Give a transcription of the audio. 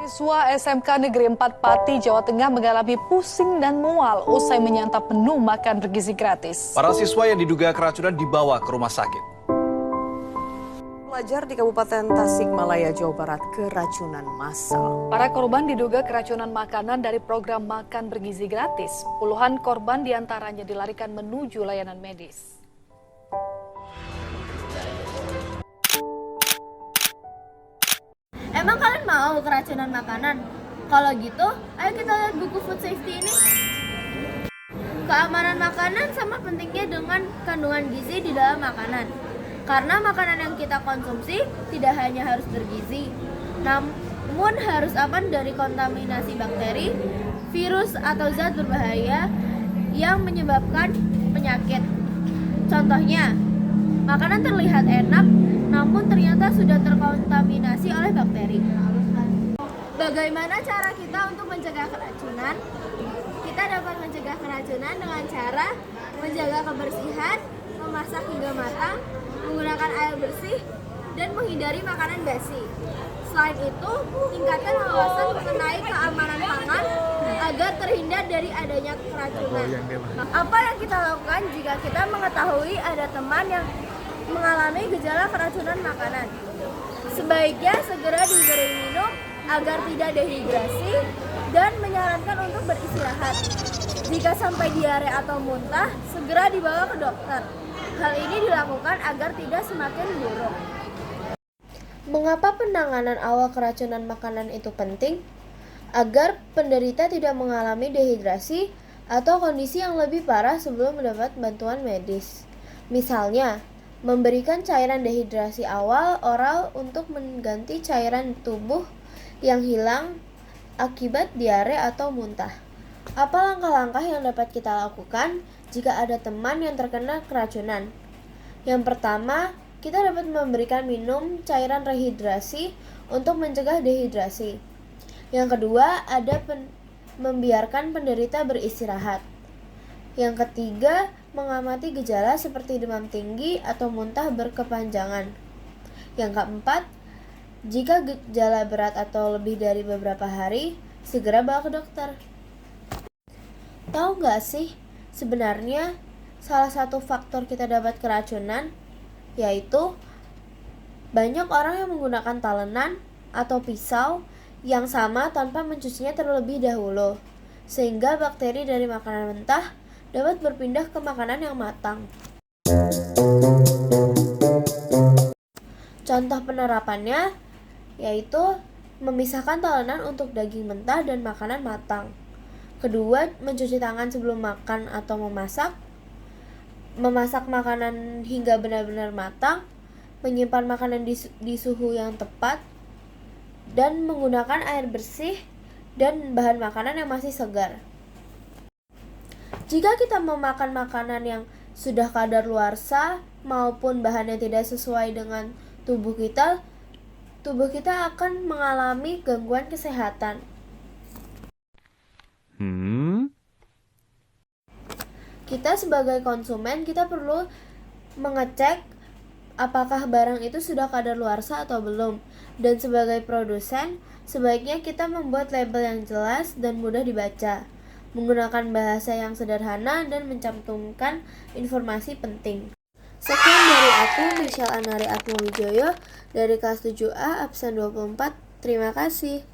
Siswa SMK Negeri 4 Pati, Jawa Tengah mengalami pusing dan mual usai menyantap menu makan bergizi gratis. Para siswa yang diduga keracunan dibawa ke rumah sakit. Pelajar di Kabupaten Tasikmalaya, Jawa Barat keracunan massal. Para korban diduga keracunan makanan dari program makan bergizi gratis. Puluhan korban diantaranya dilarikan menuju layanan medis. Emang kalian mau keracunan makanan? Kalau gitu, ayo kita lihat buku food safety ini. Keamanan makanan sama pentingnya dengan kandungan gizi di dalam makanan. Karena makanan yang kita konsumsi tidak hanya harus bergizi, namun harus aman dari kontaminasi bakteri, virus atau zat berbahaya yang menyebabkan penyakit. Contohnya, makanan terlihat enak, namun ternyata sudah terkontaminasi oleh bakteri. Bagaimana cara kita untuk mencegah keracunan? Kita dapat mencegah keracunan dengan cara menjaga kebersihan, memasak hingga matang, menggunakan air bersih, dan menghindari makanan basi. Selain itu, tingkatkan wawasan mengenai keamanan pangan agar terhindar dari adanya keracunan. Apa yang kita lakukan jika kita mengetahui ada teman yang mengalami gejala keracunan makanan? Sebaiknya segera diberi minum agar tidak dehidrasi dan menyarankan untuk beristirahat. Jika sampai diare atau muntah, segera dibawa ke dokter. Hal ini dilakukan agar tidak semakin buruk. Mengapa penanganan awal keracunan makanan itu penting? Agar penderita tidak mengalami dehidrasi atau kondisi yang lebih parah sebelum mendapat bantuan medis. Misalnya, memberikan cairan dehidrasi awal oral untuk mengganti cairan tubuh yang hilang akibat diare atau muntah. Apa langkah-langkah yang dapat kita lakukan jika ada teman yang terkena keracunan? Yang pertama, kita dapat memberikan minum cairan rehidrasi untuk mencegah dehidrasi. Yang kedua, ada membiarkan penderita beristirahat. Yang ketiga, mengamati gejala seperti demam tinggi atau muntah berkepanjangan. Yang keempat, jika gejala berat atau lebih dari beberapa hari, segera bawa ke dokter. Tahu nggak sih, sebenarnya salah satu faktor kita dapat keracunan yaitu banyak orang yang menggunakan talenan atau pisau yang sama tanpa mencucinya terlebih dahulu, sehingga bakteri dari makanan mentah dapat berpindah ke makanan yang matang. Contoh penerapannya yaitu memisahkan talenan untuk daging mentah dan makanan matang. Kedua, mencuci tangan sebelum makan atau memasak. Memasak makanan hingga benar-benar matang, menyimpan makanan di suhu yang tepat, dan menggunakan air bersih dan bahan makanan yang masih segar. Jika kita memakan makanan yang sudah kadaluarsa maupun bahan yang tidak sesuai dengan tubuh kita akan mengalami gangguan kesehatan. Kita sebagai konsumen, kita perlu mengecek apakah barang itu sudah kadaluarsa atau belum. Dan sebagai produsen, sebaiknya kita membuat label yang jelas dan mudah dibaca, menggunakan bahasa yang sederhana dan mencantumkan informasi penting. Sekian dari aku, Michelle Anari Atmawijoyo, dari kelas 7A, absen 24. Terima kasih.